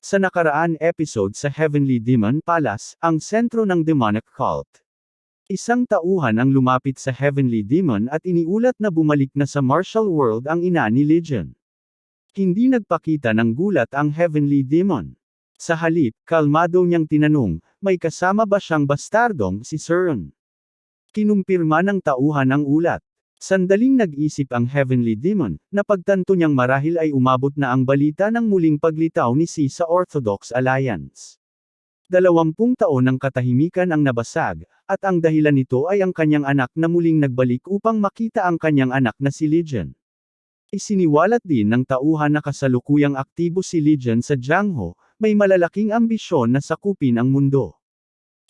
Sa nakaraan episode sa Heavenly Demon Palace, ang sentro ng demonic cult. Isang tauhan ang lumapit sa Heavenly Demon at iniulat na bumalik na sa martial world ang ina ni Legion. Hindi nagpakita ng gulat ang Heavenly Demon. Sa halip, kalmado niyang tinanong, may kasama ba siyang bastardong si Suron? Kinumpirma ng tauhan ang ulat. Sandaling nag-isip ang Heavenly Demon, na pagtanto niyang marahil ay umabot na ang balita ng muling paglitaw ni Si sa Orthodox Alliance. 20 taon ng katahimikan ang nabasag, at ang dahilan nito ay ang kanyang anak na muling nagbalik upang makita ang kanyang anak na si Legion. Isiniwalat din ng tauhan na kasalukuyang aktibo si Legion sa Jiangho, may malalaking ambisyon na sakupin ang mundo.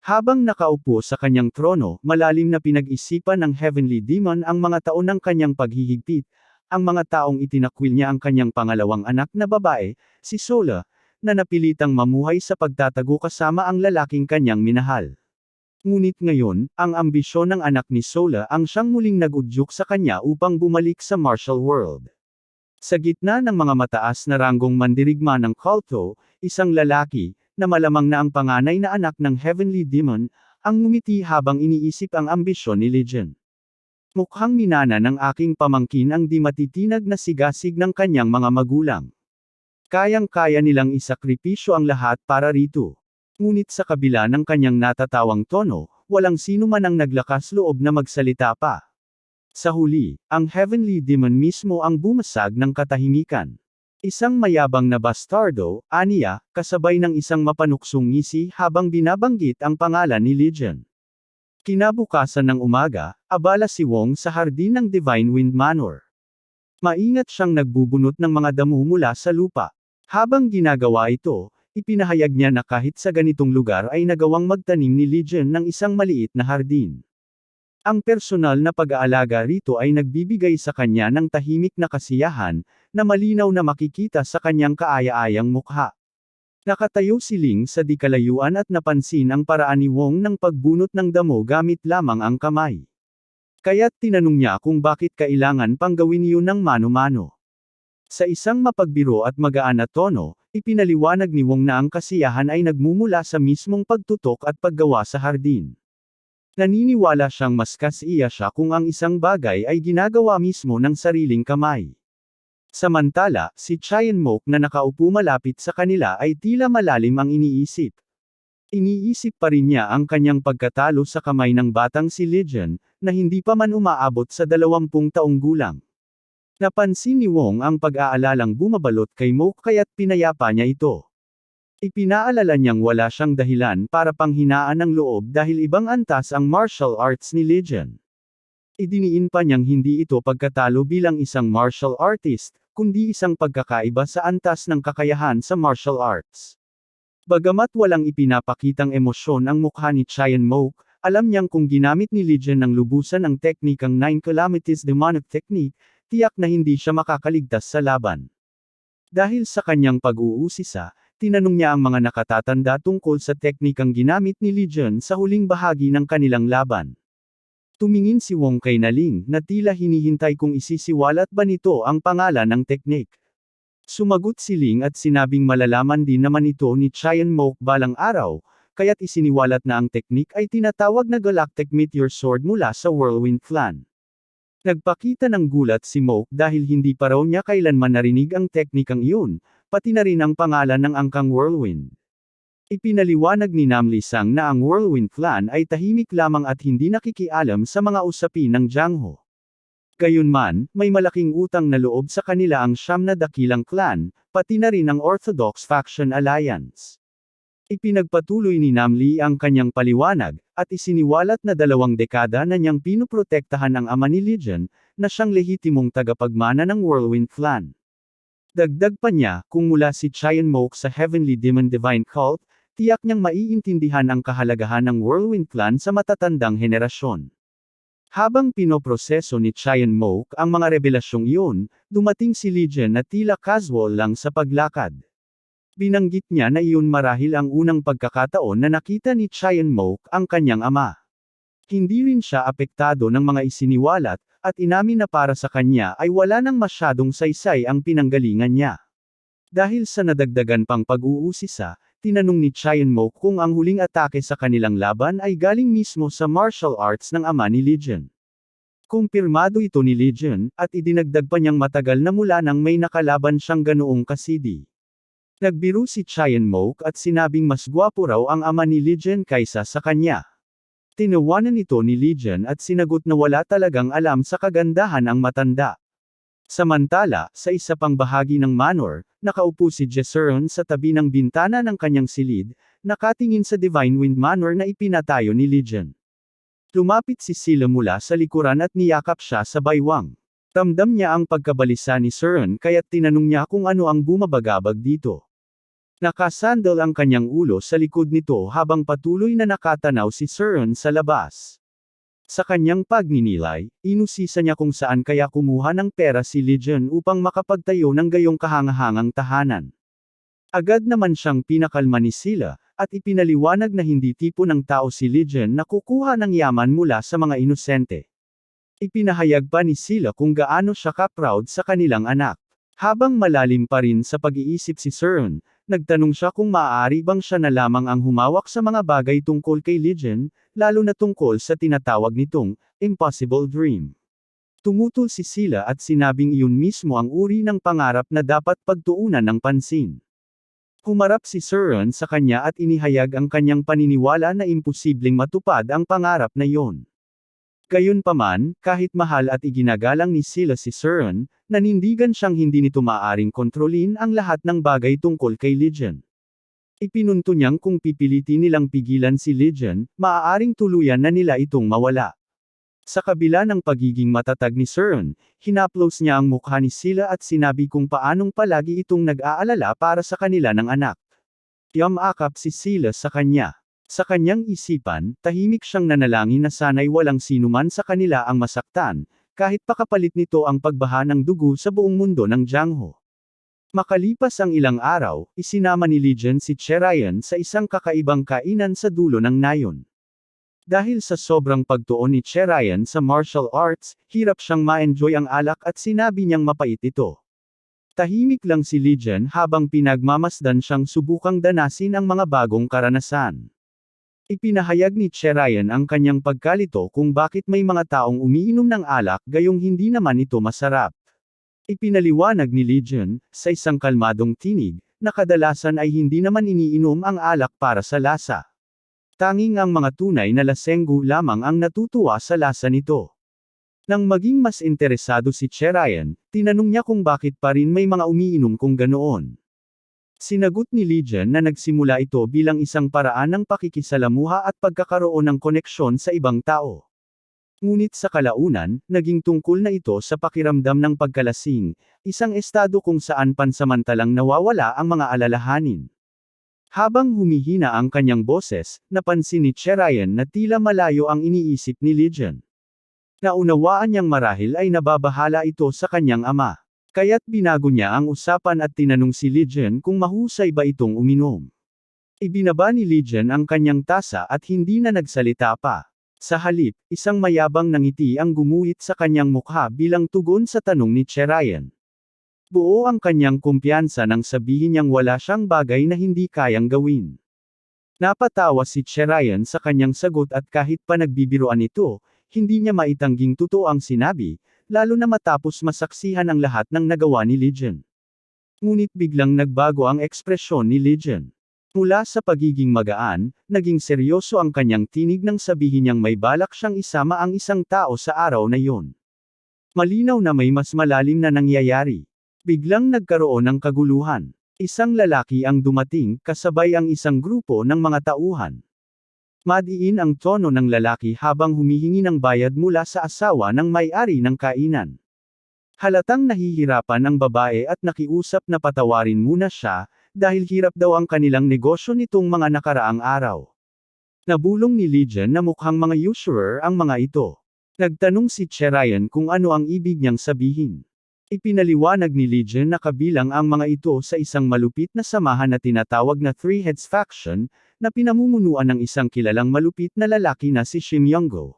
Habang nakaupo sa kanyang trono, malalim na pinag-isipan ng Heavenly Demon ang mga taon ng kanyang paghihigpit, ang mga taong itinakwil niya ang kanyang pangalawang anak na babae, si Sola, na napilitang mamuhay sa pagtatago kasama ang lalaking kanyang minahal. Ngunit ngayon, ang ambisyon ng anak ni Sola ang siyang muling nagudyok sa kanya upang bumalik sa martial world. Sa gitna ng mga mataas na ranggong mandirigma ng kulto, isang lalaki, na malamang na ang panganay na anak ng Heavenly Demon, ang ngumiti habang iniisip ang ambisyon ni Legion. Mukhang minana ng aking pamangkin ang di matitinag na sigasig ng kanyang mga magulang. Kayang-kaya nilang isakripisyo ang lahat para rito. Ngunit sa kabila ng kanyang natatawang tono, walang sino man ang naglakas loob na magsalita pa. Sa huli, ang Heavenly Demon mismo ang bumasag ng katahimikan. Isang mayabang na bastardo, aniya, kasabay ng isang mapanuksong ngisi habang binabanggit ang pangalan ni Legion. Kinabukasan ng umaga, abala si Wong sa hardin ng Divine Wind Manor. Maingat siyang nagbubunot ng mga damo mula sa lupa. Habang ginagawa ito, ipinahayag niya na kahit sa ganitong lugar ay nagawang magtanim ni Legion ng isang maliit na hardin. Ang personal na pag-aalaga rito ay nagbibigay sa kanya ng tahimik na kasiyahan, na malinaw na makikita sa kanyang kaaya-ayang mukha. Nakatayo si Ling sa di kalayuan at napansin ang paraan ni Wong ng pagbunot ng damo gamit lamang ang kamay. Kaya't tinanong niya kung bakit kailangan pang gawin yun ng mano-mano. Sa isang mapagbiro at magaan na tono, ipinaliwanag ni Wong na ang kasiyahan ay nagmumula sa mismong pagtutok at paggawa sa hardin. Naniniwala siyang mas kasiya siya kung ang isang bagay ay ginagawa mismo ng sariling kamay. Samantala, si Chien Mok na nakaupo malapit sa kanila ay tila malalim ang iniisip. Iniisip pa rin niya ang kanyang pagkatalo sa kamay ng batang si Legion, na hindi pa man umaabot sa 20 taong gulang. Napansin ni Wong ang pag-aalalang bumabalot kay Mok kaya't pinayapa niya ito. Ipinaalala niyang wala siyang dahilan para panghinaan ng loob dahil ibang antas ang martial arts ni Legion. Idiniin pa niyang hindi ito pagkatalo bilang isang martial artist, kundi isang pagkakaiba sa antas ng kakayahan sa martial arts. Bagamat walang ipinapakitang emosyon ang mukha ni Chien Mok, alam niyang kung ginamit ni Legion ng lubusan ang teknikang 9 Calamities Demonic Technique, tiyak na hindi siya makakaligtas sa laban. Dahil sa kanyang pag-uusisa, tinanong niya ang mga nakatatanda tungkol sa teknikang ginamit ni Legion sa huling bahagi ng kanilang laban. Tumingin si Wong kay Naling na tila hinihintay kung isisiwalat ba nito ang pangalan ng teknik. Sumagot si Ling at sinabing malalaman din naman ito ni Chien Mok balang araw, kaya't isiniwalat na ang teknik ay tinatawag na Galactic Meteor Sword mula sa Whirlwind Clan. Nagpakita ng gulat si Mok dahil hindi pa raw niya kailanman narinig ang teknikang iyon, pati na rin ang pangalan ng angkang Whirlwind. Ipinaliwanag ni Nam Lisang na ang Whirlwind Clan ay tahimik lamang at hindi nakikialam sa mga usapin ng Jiangho. Gayunman, may malaking utang na loob sa kanila ang 9 na dakilang clan, pati na rin ang Orthodox Faction Alliance. Ipinagpatuloy ni Nam Li ang kanyang paliwanag, at isiniwalat na 2 dekada na niyang pinoprotektahan ang ama ni Legion, na siyang lehitimong tagapagmana ng Whirlwind Clan. Dagdag pa niya, kung mula si Chien Mok sa Heavenly Demon Divine Cult, tiyak niyang maiintindihan ang kahalagahan ng Whirlwind Clan sa matatandang henerasyon. Habang pinoproseso ni Chien Mok ang mga revelasyong iyon, dumating si Legion na tila casual lang sa paglakad. Binanggit niya na iyon marahil ang unang pagkakataon na nakita ni Chien Mok ang kanyang ama. Hindi rin siya apektado ng mga isiniwalat, at inamin na para sa kanya ay wala nang masyadong saysay ang pinanggalingan niya. Dahil sa nadagdagan pang pag-uusisa, tinanong ni Chien-mo kung ang huling atake sa kanilang laban ay galing mismo sa martial arts ng ama ni Legion. Kumpirmado ito ni Legion, at idinagdag pa niyang matagal na mula nang may nakalaban siyang ganoong kasidi. Nagbiro si Chien-mo at sinabing mas gwapo raw ang ama ni Legion kaysa sa kanya. Tinawanan ito ni Legion at sinagot na wala talagang alam sa kagandahan ang matanda. Samantala, sa isa pang bahagi ng manor, nakaupo si Jesseron sa tabi ng bintana ng kanyang silid, nakatingin sa Divine Wind Manor na ipinatayo ni Legion. Lumapit si Sila mula sa likuran at niyakap siya sa baywang. Ramdam niya ang pagkabalisa ni Seren kaya't tinanong niya kung ano ang bumabagabag dito. Nakasandal ang kanyang ulo sa likod nito habang patuloy na nakatanaw si Seren sa labas. Sa kanyang pagninilay, inusisa niya kung saan kaya kumuha ng pera si Legion upang makapagtayo ng gayong kahangahangang tahanan. Agad naman siyang pinakalma ni Sila, at ipinaliwanag na hindi tipo ng tao si Legion na kukuha ng yaman mula sa mga inosente. Ipinahayag pa ni Sila kung gaano siya ka-proud sa kanilang anak. Habang malalim pa rin sa pag-iisip si Seren, nagtanong siya kung maaari bang siya na lamang ang humawak sa mga bagay tungkol kay Legion, lalo na tungkol sa tinatawag nitong impossible dream. Tumutol si Sila at sinabing iyon mismo ang uri ng pangarap na dapat pagtuunan ng pansin. Humarap si Seren sa kanya at inihayag ang kanyang paniniwala na imposibleng matupad ang pangarap na iyon. Gayunpaman, kahit mahal at iginagalang ni Sila si Seren, nanindigan siyang hindi nito maaaring kontrolin ang lahat ng bagay tungkol kay Legion. Ipinunto niyang kung pipilitin nilang pigilan si Legion, maaaring tuluyan na nila itong mawala. Sa kabila ng pagiging matatag ni Seren, hinaplos niya ang mukha ni Sila at sinabi kung paanong palagi itong nag-aalala para sa kanila ng anak. Yamakap si Sila sa kanya. Sa kanyang isipan, tahimik siyang nanalangin na sana'y walang sinuman sa kanila ang masaktan, kahit pakapalit nito ang pagbaha ng dugo sa buong mundo ng Jiangho. Makalipas ang ilang araw, isinama ni Legion si Cherayan sa isang kakaibang kainan sa dulo ng nayon. Dahil sa sobrang pagtuon ni Cherayan sa martial arts, hirap siyang ma-enjoy ang alak at sinabi niyang mapait ito. Tahimik lang si Legion habang pinagmamasdan siyang subukang danasin ang mga bagong karanasan. Ipinahayag ni Cherayan ang kanyang pagkalito kung bakit may mga taong umiinom ng alak gayong hindi naman ito masarap. Ipinaliwanag ni Legion, sa isang kalmadong tinig, na kadalasan ay hindi naman iniinom ang alak para sa lasa. Tanging ang mga tunay na lasenggo lamang ang natutuwa sa lasa nito. Nang maging mas interesado si Cherayan, tinanong niya kung bakit pa rin may mga umiinom kung ganoon. Sinagot ni Legion na nagsimula ito bilang isang paraan ng pakikisalamuha at pagkakaroon ng koneksyon sa ibang tao. Ngunit sa kalaunan, naging tungkol na ito sa pakiramdam ng pagkalasing, isang estado kung saan pansamantalang nawawala ang mga alalahanin. Habang humihina ang kanyang boses, napansin ni Cherayan na tila malayo ang iniisip ni Legion. Naunawaan niyang marahil ay nababahala ito sa kanyang ama. Kaya't binago niya ang usapan at tinanong si Legion kung mahusay ba itong uminom. Ibinaba ni Legion ang kanyang tasa at hindi na nagsalita pa. Sa halip, isang mayabang na ngiti ang gumuhit sa kanyang mukha bilang tugon sa tanong ni Cherayan. Buo ang kanyang kumpiyansa nang sabihin niyang wala siyang bagay na hindi kayang gawin. Napatawa si Cherayan sa kanyang sagot at kahit pa nagbibiroan ito, hindi niya maitangging totoo ang sinabi, lalo na matapos masaksihan ang lahat ng nagawa ni Legion. Ngunit biglang nagbago ang ekspresyon ni Legion. Mula sa pagiging magaan, naging seryoso ang kanyang tinig nang sabihin niyang may balak siyang isama ang isang tao sa araw na iyon. Malinaw na may mas malalim na nangyayari. Biglang nagkaroon ng kaguluhan. Isang lalaki ang dumating, kasabay ang isang grupo ng mga tauhan. Madiin ang tono ng lalaki habang humihingi ng bayad mula sa asawa ng may-ari ng kainan. Halatang nahihirapan ang babae at nakiusap na patawarin muna siya, dahil hirap daw ang kanilang negosyo nitong mga nakaraang araw. Nabulong ni Legion na mukhang mga usurer ang mga ito. Nagtanong si Cherayan kung ano ang ibig niyang sabihin. Ipinaliwanag ni Legion na kabilang ang mga ito sa isang malupit na samahan na tinatawag na Three Heads Faction, na pinamumunuan ng isang kilalang malupit na lalaki na si Shim Yonggo.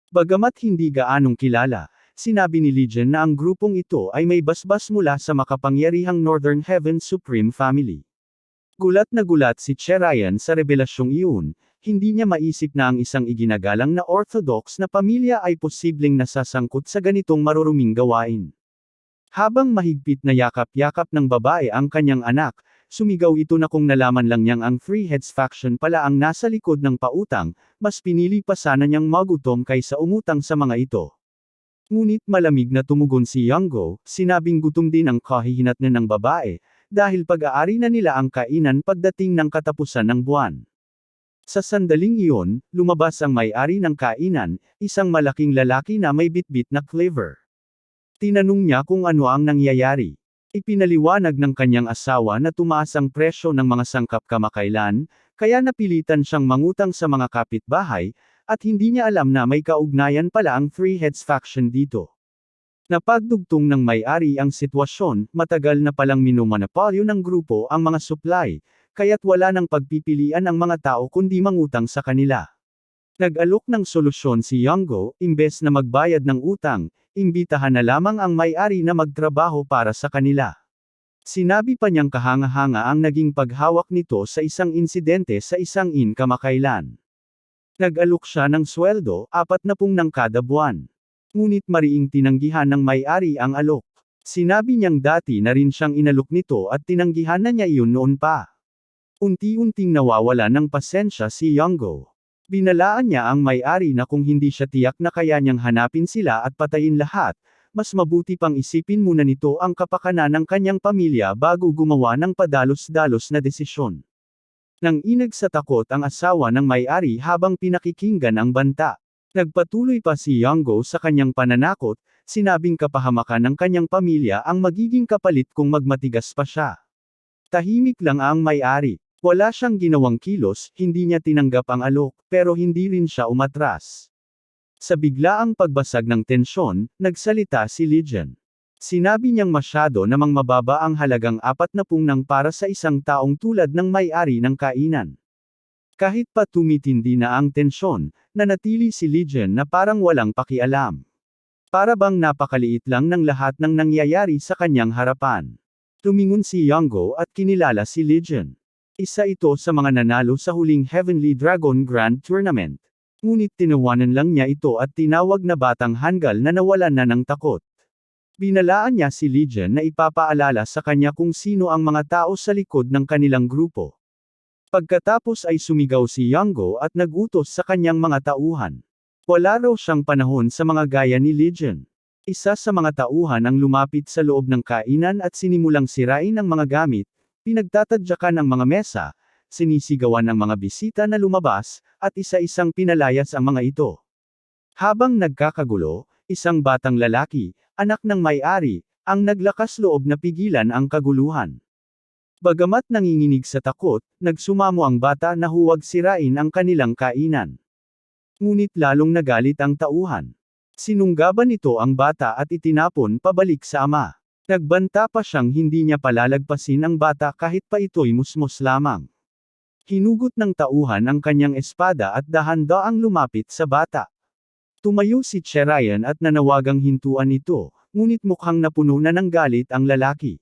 Bagamat hindi gaanong kilala, sinabi ni Legion na ang grupong ito ay may basbas mula sa makapangyarihang Northern Heaven Supreme Family. Gulat na gulat si Cherayan sa revelasyong iyon, hindi niya maisip na ang isang iginagalang na Orthodox na pamilya ay posibleng nasasangkot sa ganitong maruruming gawain. Habang mahigpit na yakap-yakap ng babae ang kanyang anak, sumigaw ito na kung nalaman lang niyang ang Three Heads faction pala ang nasa likod ng pautang, mas pinili pa sana niyang magutom kaysa umutang sa mga ito. Ngunit malamig na tumugon si Yonggo, sinabing gutom din ang kahihinatnan ng babae, dahil pag-aari na nila ang kainan pagdating ng katapusan ng buwan. Sa sandaling iyon, lumabas ang may-ari ng kainan, isang malaking lalaki na may bitbit na cleaver. Tinanong niya kung ano ang nangyayari. Ipinaliwanag ng kanyang asawa na tumaas ang presyo ng mga sangkap kamakailan, kaya napilitan siyang mangutang sa mga kapitbahay, at hindi niya alam na may kaugnayan pala ang Three Heads faction dito. Napagdugtong ng may-ari ang sitwasyon, matagal na palang minomonopolyo ng grupo ang mga supply, kaya't wala nang pagpipilian ang mga tao kundi mangutang sa kanila. Nag-alok ng solusyon si Yonggo, imbes na magbayad ng utang, imbitahan na lamang ang may-ari na magtrabaho para sa kanila. Sinabi pa niyang kahanga-hanga ang naging paghawak nito sa isang insidente sa isang inn kamakailan. Nag-alok siya ng sweldo, 40 ng kada buwan. Ngunit mariing tinanggihan ng may-ari ang alok. Sinabi niyang dati na rin siyang inalok nito at tinanggihan na niya iyon noon pa. Unti-unting nawawala ng pasensya si Yonggo. Binalaan niya ang may-ari na kung hindi siya tiyak na kaya niyang hanapin sila at patayin lahat, mas mabuti pang isipin muna nito ang kapakanan ng kanyang pamilya bago gumawa ng padalos-dalos na desisyon. Nang inag sa takot ang asawa ng may-ari habang pinakikinggan ang banta. Nagpatuloy pa si Yonggo sa kanyang pananakot, sinabing kapahamakan ng kanyang pamilya ang magiging kapalit kung magmatigas pa siya. Tahimik lang ang may-ari. Wala siyang ginawang kilos, hindi niya tinanggap ang alok, pero hindi rin siya umatras. Sa biglaang pagbasag ng tensyon, nagsalita si Legion. Sinabi niyang masyado namang mababa ang halagang 40 nang para sa isang taong tulad ng may-ari ng kainan. Kahit pa tumitindi na ang tensyon, nanatili si Legion na parang walang pakialam. Para bang napakaliit lang ng lahat ng nangyayari sa kanyang harapan. Tumingon si Yonggo at kinilala si Legion. Isa ito sa mga nanalo sa huling Heavenly Dragon Grand Tournament. Ngunit tinawanan lang niya ito at tinawag na batang hanggal na nawalan na ng takot. Binalaan niya si Legion na ipapaalala sa kanya kung sino ang mga tao sa likod ng kanilang grupo. Pagkatapos ay sumigaw si Yonggo at nagutos sa kanyang mga tauhan. Wala raw siyang panahon sa mga gaya ni Legion. Isa sa mga tauhan ang lumapit sa loob ng kainan at sinimulang sirain ang mga gamit, pinagtatadyakan ang mga mesa, sinisigawan ang mga bisita na lumabas, at isa-isang pinalayas ang mga ito. Habang nagkakagulo, isang batang lalaki, anak ng may-ari, ang naglakas loob na pigilan ang kaguluhan. Bagamat nanginginig sa takot, nagsumamo ang bata na huwag sirain ang kanilang kainan. Ngunit lalong nagalit ang tauhan. Sinunggaban nito ang bata at itinapon pabalik sa ama. Nagbanta pa siyang hindi niya palalagpasin ang bata kahit pa ito'y musmos lamang. Hinugot ng tauhan ang kanyang espada at dahan-daang lumapit sa bata. Tumayo si Cherayan at nanawagang hintuan ito, ngunit mukhang napuno na ng galit ang lalaki.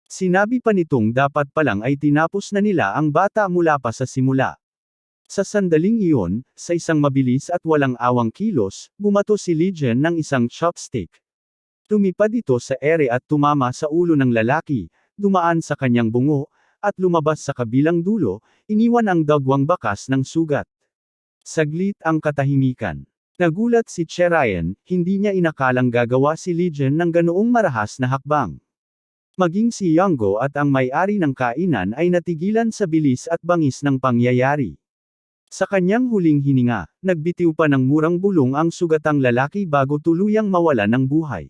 Sinabi pa nitong dapat palang ay tinapos na nila ang bata mula pa sa simula. Sa sandaling iyon, sa isang mabilis at walang awang kilos, bumato si Legion ng isang chopstick. Tumipad ito sa ere at tumama sa ulo ng lalaki, dumaan sa kanyang bungo, at lumabas sa kabilang dulo, iniwan ang dagwang bakas ng sugat. Saglit ang katahimikan. Nagulat si Cherayan, hindi niya inakalang gagawa si Legion ng ganoong marahas na hakbang. Maging si Yonggo at ang may-ari ng kainan ay natigilan sa bilis at bangis ng pangyayari. Sa kanyang huling hininga, nagbitiw pa ng murang bulong ang sugatang lalaki bago tuluyang mawala ng buhay.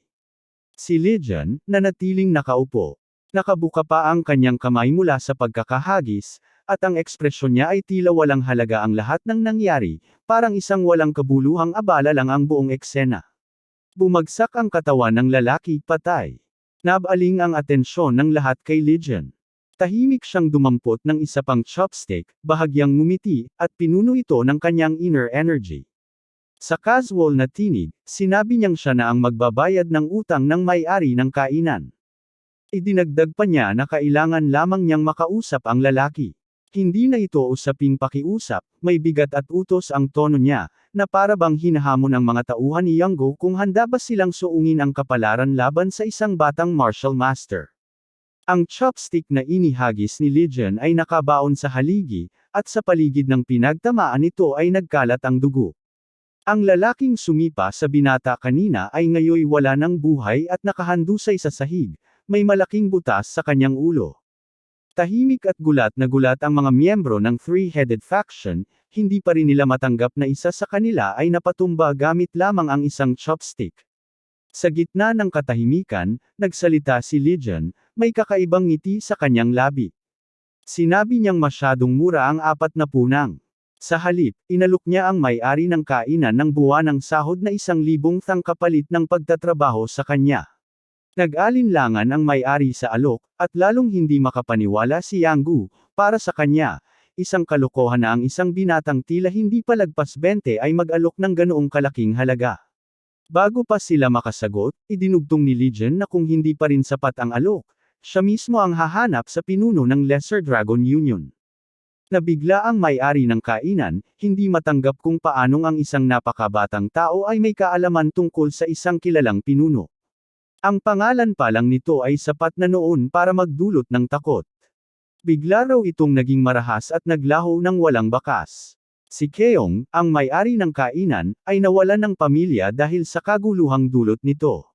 Si Legion, nanatiling nakaupo. Nakabuka pa ang kanyang kamay mula sa pagkakahagis, at ang ekspresyon niya ay tila walang halaga ang lahat ng nangyari, parang isang walang kabuluhang abala lang ang buong eksena. Bumagsak ang katawan ng lalaki, patay. Nabaling ang atensyon ng lahat kay Legion. Tahimik siyang dumampot ng isa pang chopstick, bahagyang ngumiti, at pinuno ito ng kanyang inner energy. Sa casual na tinig, sinabi niyang siya na ang magbabayad ng utang ng may-ari ng kainan. Idinagdag pa niya na kailangan lamang niyang makausap ang lalaki. Hindi na ito usaping pakiusap, may bigat at utos ang tono niya, na para bang hinahamon ang mga tauhan ni Yanggo kung handa ba silang suungin ang kapalaran laban sa isang batang martial master. Ang chopstick na inihagis ni Legion ay nakabaon sa haligi, at sa paligid ng pinagtamaan nito ay nagkalat ang dugo. Ang lalaking sumipa sa binata kanina ay ngayoy wala ng buhay at nakahandusay sa sahig, may malaking butas sa kanyang ulo. Tahimik at gulat na gulat ang mga miyembro ng Three-Headed Faction, hindi pa rin nila matanggap na isa sa kanila ay napatumba gamit lamang ang isang chopstick. Sa gitna ng katahimikan, nagsalita si Legion, may kakaibang ngiti sa kanyang labi. Sinabi niyang masyadong mura ang 40 punang. Sa halip, inalok niya ang may-ari ng kainan ng buwanang sahod na 1,000 thang kapalit ng pagtatrabaho sa kanya. Nag-alinlangan ang may-ari sa alok, at lalong hindi makapaniwala si Yanggu, para sa kanya, isang kalokohan na ang isang binatang tila hindi pa lagpas 20 ay mag-alok ng ganoong kalaking halaga. Bago pa sila makasagot, idinugtong ni Legion na kung hindi pa rin sapat ang alok, siya mismo ang hahanap sa pinuno ng Lesser Dragon Union. Nabigla ang may-ari ng kainan, hindi matanggap kung paanong ang isang napakabatang tao ay may kaalaman tungkol sa isang kilalang pinuno. Ang pangalan pa lang nito ay sapat na noon para magdulot ng takot. Bigla raw itong naging marahas at naglaho ng walang bakas. Si Keong, ang may-ari ng kainan, ay nawalan ng pamilya dahil sa kaguluhang dulot nito.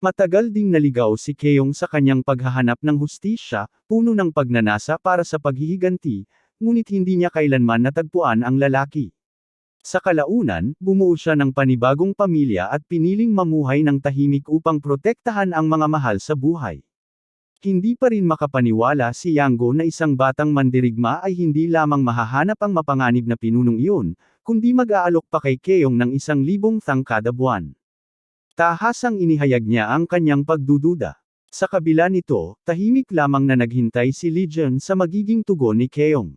Matagal ding naligaw si Keong sa kanyang paghahanap ng hustisya, puno ng pagnanasa para sa paghihiganti, ngunit hindi niya kailanman natagpuan ang lalaki. Sa kalaunan, bumuo siya ng panibagong pamilya at piniling mamuhay ng tahimik upang protektahan ang mga mahal sa buhay. Hindi pa rin makapaniwala si Yanggo na isang batang mandirigma ay hindi lamang mahahanap ang mapanganib na pinunong iyon, kundi mag-aalok pa kay Keong ng 1,000 thang kada buwan. Tahasang inihayag niya ang kanyang pagdududa. Sa kabila nito, tahimik lamang na naghintay si Legion sa magiging tugon ni Keong.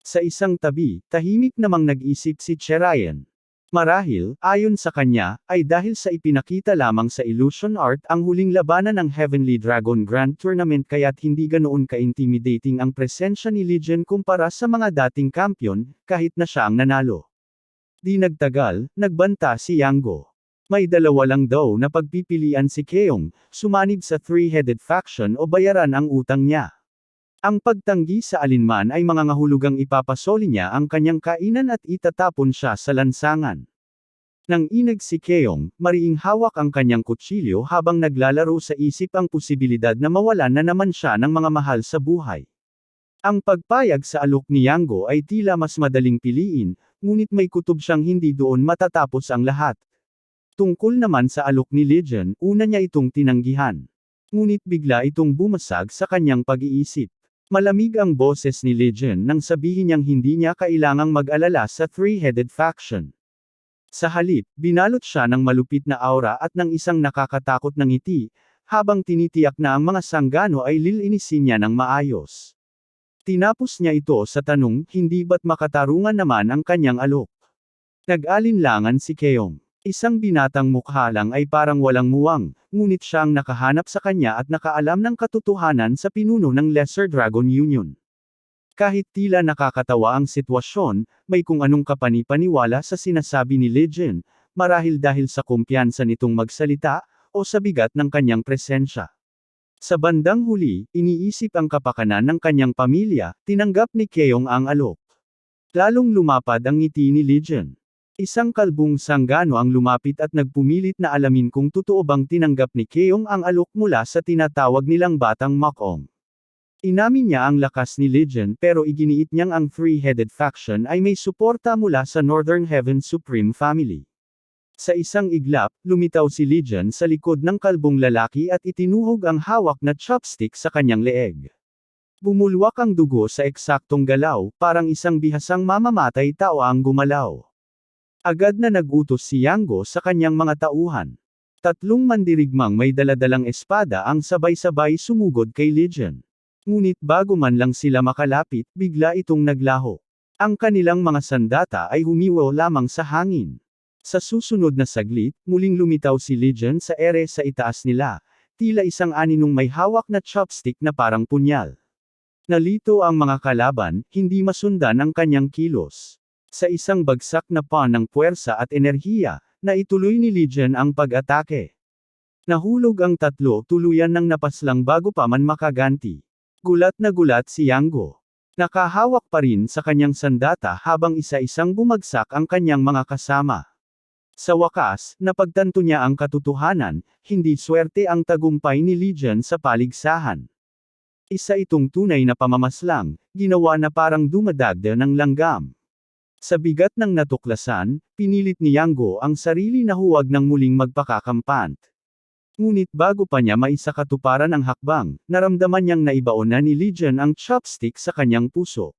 Sa isang tabi, tahimik namang nag-isip si Cherayan. Marahil, ayon sa kanya, ay dahil sa ipinakita lamang sa Illusion Art ang huling labanan ng Heavenly Dragon Grand Tournament kaya't hindi ganoon ka-intimidating ang presensya ni Legion kumpara sa mga dating kampiyon, kahit na siya ang nanalo. Di nagtagal, nagbanta si Yanggo. May dalawa lang daw na pagpipilian si Keong, sumanib sa Three-Headed Faction o bayaran ang utang niya. Ang pagtanggi sa alinman ay mangangahulugang ipapasoli niya ang kanyang kainan at itatapon siya sa lansangan. Nang inag si Keong, mariing hawak ang kanyang kutsilyo habang naglalaro sa isip ang posibilidad na mawalan na naman siya ng mga mahal sa buhay. Ang pagpayag sa alok ni Yanggo ay tila mas madaling piliin, ngunit may kutob siyang hindi doon matatapos ang lahat. Tungkol naman sa alok ni Legion, una niya itong tinanggihan. Ngunit bigla itong bumasag sa kanyang pag-iisip. Malamig ang boses ni Legion nang sabihin niyang hindi niya kailangang mag-alala sa Three-Headed Faction. Sa halip, binalot siya ng malupit na aura at ng isang nakakatakot na ngiti, habang tinitiyak na ang mga sanggano ay lilinisin niya ng maayos. Tinapos niya ito sa tanong, hindi ba't makatarungan naman ang kanyang alok? Nag-alinlangan si Keong. Isang binatang mukha lang ay parang walang muwang, ngunit siya ang nakahanap sa kanya at nakaalam ng katotohanan sa pinuno ng Lesser Dragon Union. Kahit tila nakakatawa ang sitwasyon, may kung anong kapani-paniwala sa sinasabi ni Legion, marahil dahil sa kumpiyansa nitong magsalita, o sa bigat ng kanyang presensya. Sa bandang huli, iniisip ang kapakanan ng kanyang pamilya, tinanggap ni Keong ang alok. Lalong lumapad ang ngiti ni Legion. Isang kalbong sanggano ang lumapit at nagpumilit na alamin kung totoo bang tinanggap ni Keong ang alok mula sa tinatawag nilang batang Mokong. Inamin niya ang lakas ni Legion pero iginiit niyang ang Three-Headed Faction ay may suporta mula sa Northern Heaven Supreme Family. Sa isang iglap, lumitaw si Legion sa likod ng kalbong lalaki at itinuhog ang hawak na chopstick sa kanyang leeg. Bumulwak ang dugo sa eksaktong galaw, parang isang bihasang mamamatay tao ang gumalaw. Agad na nagutos si Yanggo sa kanyang mga tauhan. 3 mandirigmang may daladalang espada ang sabay-sabay sumugod kay Legion. Ngunit bago man lang sila makalapit, bigla itong naglaho. Ang kanilang mga sandata ay humiwa lamang sa hangin. Sa susunod na saglit, muling lumitaw si Legion sa ere sa itaas nila, tila isang aninong may hawak na chopstick na parang punyal. Nalito ang mga kalaban, hindi masundan ang kanyang kilos. Sa isang bagsak na pawn ng puwersa at enerhiya, naituloy ni Legion ang pag-atake. Nahulog ang tatlo tuluyan ng napaslang bago pa man makaganti. Gulat na gulat si Yango. Nakahawak pa rin sa kanyang sandata habang isa-isang bumagsak ang kanyang mga kasama. Sa wakas, napagtanto niya ang katotohanan, hindi swerte ang tagumpay ni Legion sa paligsahan. Isa itong tunay na pamamaslang, ginawa na parang dumadagda ng langgam. Sa bigat ng natuklasan, pinilit ni Yango ang sarili na huwag nang muling magpakakampant. Ngunit bago pa niya maisakatuparan ang hakbang, naramdaman niyang naibaon na ni Legion ang chopstick sa kanyang puso.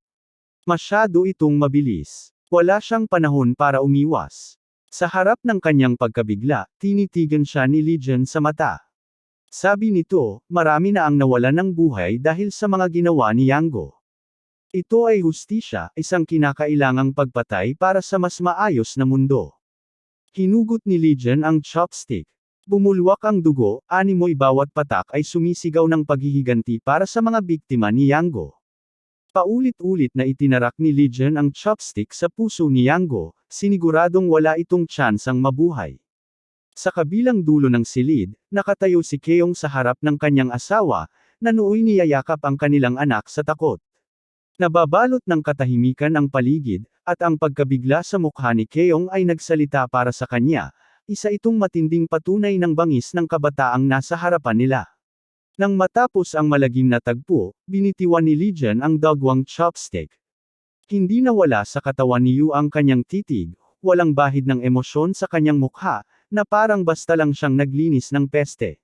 Masyado itong mabilis. Wala siyang panahon para umiwas. Sa harap ng kanyang pagkabigla, tinitigan siya ni Legion sa mata. Sabi nito, marami na ang nawalan ng buhay dahil sa mga ginawa ni Yango. Ito ay hustisya, isang kinakailangang pagpatay para sa mas maayos na mundo. Hinugot ni Legion ang chopstick. Bumulwak ang dugo, animoy bawat patak ay sumisigaw ng paghihiganti para sa mga biktima ni Yango. Paulit-ulit na itinarak ni Legion ang chopstick sa puso ni Yango, siniguradong wala itong tsansang mabuhay. Sa kabilang dulo ng silid, nakatayo si Keong sa harap ng kanyang asawa, na nooy niyayakap ang kanilang anak sa takot. Nababalot ng katahimikan ang paligid, at ang pagkabigla sa mukha ni Keong ay nagsalita para sa kanya, isa itong matinding patunay ng bangis ng kabataang nasa harapan nila. Nang matapos ang malagim na tagpo, binitiwan ni Legion ang dagwang chopstick. Hindi nawala sa katawan ni Yu ang kanyang titig, walang bahid ng emosyon sa kanyang mukha, na parang basta lang siyang naglinis ng peste.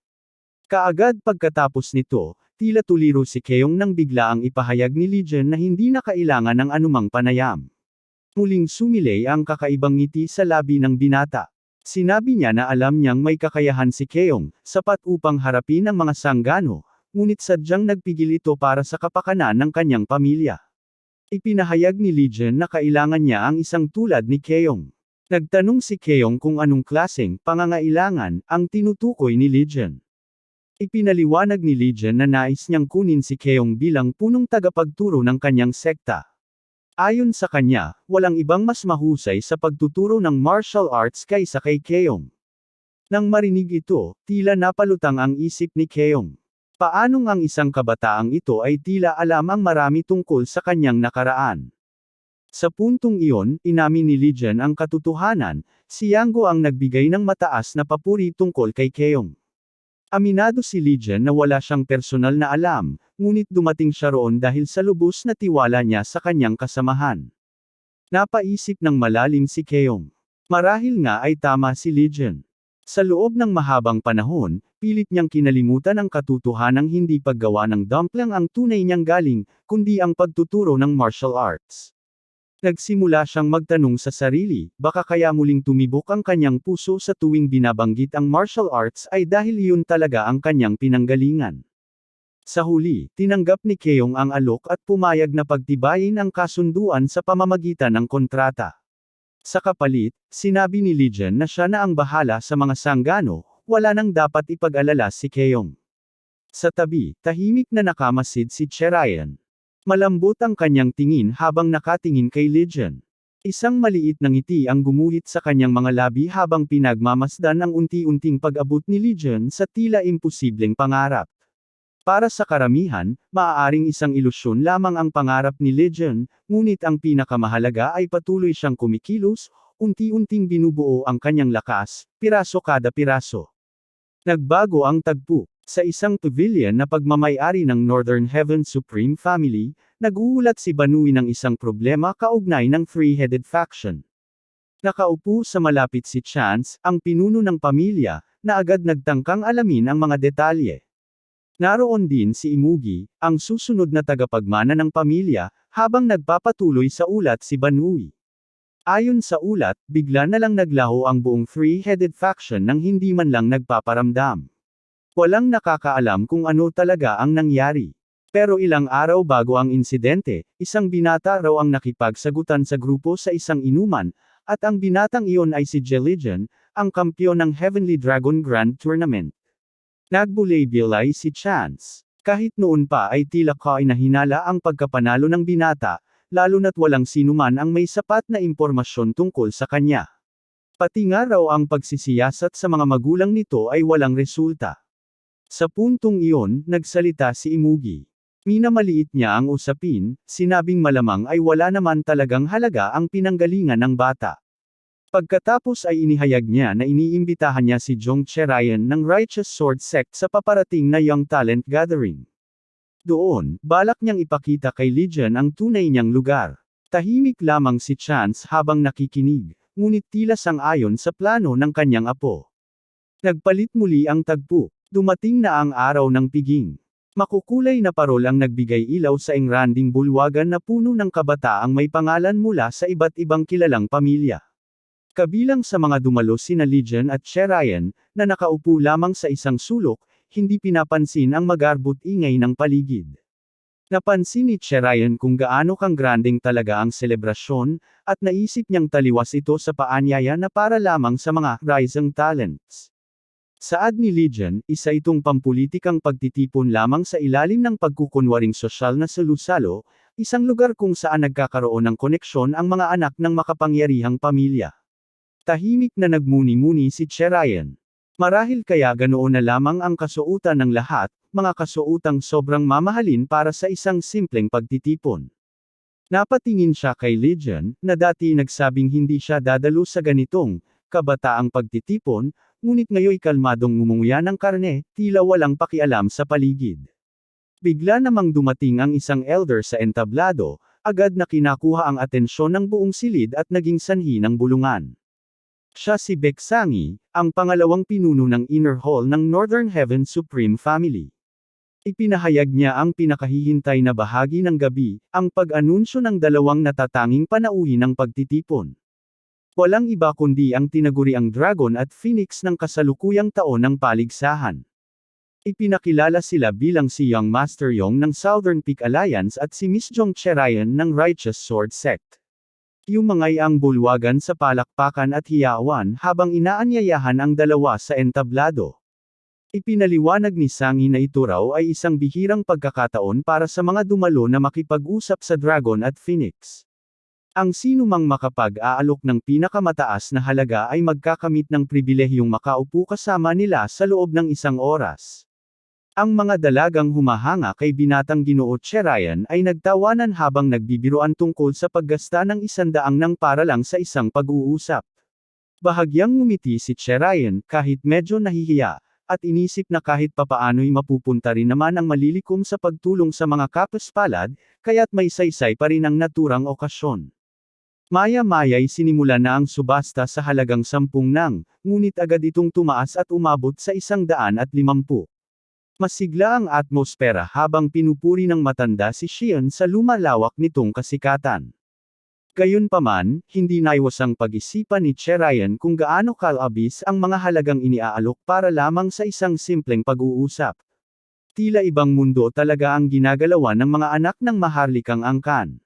Kaagad pagkatapos nito, tila tuliro si Keong nang bigla ang ipahayag ni Legion na hindi na kailangan ng anumang panayam. Muling sumilay ang kakaibang ngiti sa labi ng binata. Sinabi niya na alam niyang may kakayahan si Keong, sapat upang harapin ang mga sanggano, ngunit sadyang nagpigil ito para sa kapakanan ng kanyang pamilya. Ipinahayag ni Legion na kailangan niya ang isang tulad ni Keong. Nagtanong si Keong kung anong klaseng pangangailangan ang tinutukoy ni Legion. Ipinaliwanag ni Legion na nais niyang kunin si Keong bilang punong tagapagturo ng kanyang sekta. Ayon sa kanya, walang ibang mas mahusay sa pagtuturo ng martial arts kaysa kay Keong. Nang marinig ito, tila napalutang ang isip ni Keong. Paanong ang isang kabataang ito ay tila alam ang marami tungkol sa kanyang nakaraan? Sa puntong iyon, inamin ni Legion ang katotohanan, si Yango ang nagbigay ng mataas na papuri tungkol kay Keong. Aminado si Legion na wala siyang personal na alam, ngunit dumating siya roon dahil sa lubos na tiwala niya sa kanyang kasamahan. Napaisip ng malalim si Keong. Marahil nga ay tama si Legion. Sa loob ng mahabang panahon, pilit niyang kinalimutan ang katotohanang hindi paggawa ng dumpling ang tunay niyang galing, kundi ang pagtuturo ng martial arts. Nagsimula siyang magtanong sa sarili, baka kaya muling tumibok ang kanyang puso sa tuwing binabanggit ang martial arts ay dahil iyon talaga ang kanyang pinanggalingan. Sa huli, tinanggap ni Keong ang alok at pumayag na pagtibayin ang kasunduan sa pamamagitan ng kontrata. Sa kapalit, sinabi ni Legion na siya na ang bahala sa mga sanggano, wala nang dapat ipag-alala si Keong. Sa tabi, tahimik na nakamasid si Cherayan. Malambot ang kanyang tingin habang nakatingin kay Legion. Isang maliit na ngiti ang gumuhit sa kanyang mga labi habang pinagmamasdan ang unti-unting pag-abot ni Legion sa tila imposibleng pangarap. Para sa karamihan, maaaring isang ilusyon lamang ang pangarap ni Legion, ngunit ang pinakamahalaga ay patuloy siyang kumikilos, unti-unting binubuo ang kanyang lakas, piraso kada piraso. Nagbago ang tagpo. Sa isang pavilion na pagmamay-ari ng Northern Heaven Supreme Family, nag-uulat si Banui ng isang problema kaugnay ng three-headed faction. Nakaupo sa malapit si Chance, ang pinuno ng pamilya, na agad nagtangkang alamin ang mga detalye. Naroon din si Imugi, ang susunod na tagapagmana ng pamilya, habang nagpapatuloy sa ulat si Banui. Ayon sa ulat, bigla na lang naglaho ang buong three-headed faction nang hindi man lang nagpaparamdam. Walang nakakaalam kung ano talaga ang nangyari. Pero ilang araw bago ang insidente, isang binata raw ang nakipagsagutan sa grupo sa isang inuman, At ang binatang iyon ay si Jeligen, ang kampiyon ng Heavenly Dragon Grand Tournament. Nagbulay-bilay si Chance. Kahit noon pa ay tila kainahinala ang pagkapanalo ng binata, lalo na't walang sinuman ang may sapat na impormasyon tungkol sa kanya. Pati nga raw ang pagsisiyasat sa mga magulang nito ay walang resulta. Sa puntong iyon, nagsalita si Imugi. Minamaliit niya ang usapin, sinabing malamang ay wala naman talagang halaga ang pinanggalingan ng bata. Pagkatapos ay inihayag niya na iniimbitahan niya si Jong Cherayan ng Righteous Sword Sect sa paparating na Young Talent Gathering. Doon, balak niyang ipakita kay Legion ang tunay niyang lugar. Tahimik lamang si Chance habang nakikinig, ngunit tila sang-ayon sa plano ng kanyang apo. Nagpalit muli ang tagpo. Dumating na ang araw ng piging. Makukulay na parol ang nagbigay ilaw sa engranding bulwagan na puno ng kabataang may pangalan mula sa iba't ibang kilalang pamilya. Kabilang sa mga dumalo sina Legion at Cherayan, na nakaupo lamang sa isang sulok, hindi pinapansin ang magarbot ingay ng paligid. Napansin ni Cherayan kung gaano kang granding talaga ang selebrasyon, at naisip niyang taliwas ito sa paanyaya na para lamang sa mga rising talents. Saad ni Legion, isa itong pampulitikang pagtitipon lamang sa ilalim ng pagkukunwaring sosyal na salusalo, isang lugar kung saan nagkakaroon ng koneksyon ang mga anak ng makapangyarihang pamilya. Tahimik na nagmuni-muni si Cherayan. Marahil kaya ganoon na lamang ang kasuotan ng lahat, mga kasuotang sobrang mamahalin para sa isang simpleng pagtitipon. Napatingin siya kay Legion, na dati nagsabing hindi siya dadalo sa ganitong kabataang pagtitipon, ngunit ngayoy kalmadong ngumunguya ng karne, tila walang pakialam sa paligid. Bigla namang dumating ang isang elder sa entablado, agad na kinakuha ang atensyon ng buong silid at naging sanhi ng bulungan. Siya si Beksangi, ang pangalawang pinuno ng Inner Hall ng Northern Heaven Supreme Family. Ipinahayag niya ang pinakahihintay na bahagi ng gabi, ang pag-anunsyo ng dalawang natatanging panauhin ng pagtitipon. Walang iba kundi ang tinaguriang Dragon at Phoenix ng kasalukuyang taon ng paligsahan. Ipinakilala sila bilang si Young Master Yong ng Southern Peak Alliance at si Miss Jong Cherayan ng Righteous Sword Sect. Yumangay ang bulwagan sa palakpakan at hiyawan habang inaanyayahan ang dalawa sa entablado. Ipinaliwanag ni Sangi na ito raw ay isang bihirang pagkakataon para sa mga dumalo na makipag-usap sa Dragon at Phoenix. Ang sinumang makapag-aalok ng pinakamataas na halaga ay magkakamit ng pribilehiyong makaupo kasama nila sa loob ng isang oras. Ang mga dalagang humahanga kay binatang Ginoo Cherayan ay nagtawanan habang nagbibiroan tungkol sa paggasta ng 100 nang para lang sa isang pag-uusap. Bahagyang ngumiti si Cherayan kahit medyo nahihiya, at inisip na kahit papaano'y mapupunta rin naman ang malilikom sa pagtulong sa mga kapaspalad, kaya't may saysay pa rin ang naturang okasyon. Maya-maya'y sinimula na ang subasta sa halagang 10 nang, ngunit agad itong tumaas at umabot sa 150. Masigla ang atmosfera habang pinupuri ng matanda si Xian sa lumalawak nitong kasikatan. Gayunpaman, hindi naiwasang pag-isipan ni Cherayan kung gaano kalabis ang mga halagang iniaalok para lamang sa isang simpleng pag-uusap. Tila ibang mundo talaga ang ginagalawan ng mga anak ng maharlikang angkan.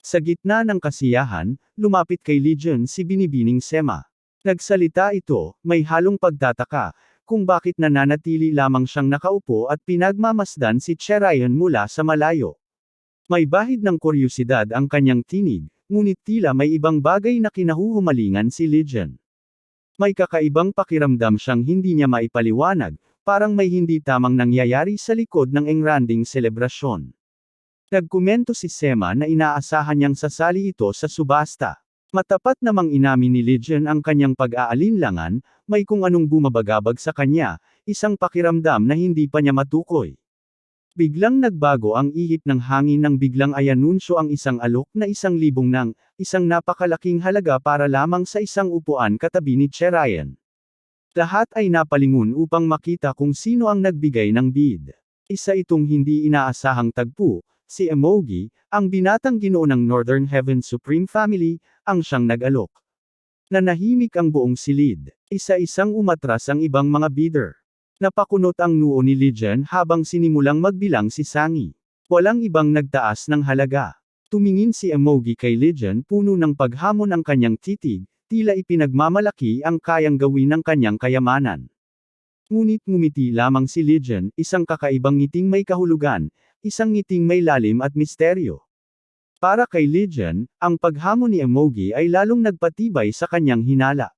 Sa gitna ng kasiyahan, lumapit kay Legion si Binibining Sema. Nagsalita ito, may halong pagtataka, kung bakit nananatili lamang siyang nakaupo at pinagmamasdan si Cherayan mula sa malayo. May bahid ng kuryusidad ang kanyang tinig, ngunit tila may ibang bagay na kinahuhumalingan si Legion. May kakaibang pakiramdam siyang hindi niya maipaliwanag, parang may hindi tamang nangyayari sa likod ng engranding selebrasyon. Nagkomento si Sema na inaasahan niyang sasali ito sa subasta. Matapat namang inamin ni Legion ang kanyang pag-aalinlangan, may kung anong bumabagabag sa kanya, isang pakiramdam na hindi pa niya matukoy. Biglang nagbago ang ihip ng hangin nang biglang ay anunsyo ang isang alok na 1,000 nang, isang napakalaking halaga para lamang sa isang upuan katabi ni Cherayan. Lahat ay napalingon upang makita kung sino ang nagbigay ng bid. Isa itong hindi inaasahang tagpo, si Emogi, ang binatang Ginoo ng Northern Heaven Supreme Family, ang siyang nag-alok. Nanahimik ang buong silid. Isa-isang umatras ang ibang mga bidder. Napakunot ang noo ni Legion habang sinimulang magbilang si Sangi. Walang ibang nagtaas ng halaga. Tumingin si Emogi kay Legion, puno ng paghamon ang kanyang titig, tila ipinagmamalaki ang kayang gawin ng kanyang kayamanan. Ngunit ngumiti lamang si Legion, isang kakaibang ngiting may kahulugan, isang ngiting may lalim at misteryo. Para kay Legion, ang paghamon ni Emogi ay lalong nagpatibay sa kanyang hinala.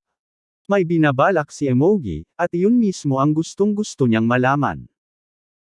May binabalak si Emogi, at iyon mismo ang gustong-gusto niyang malaman.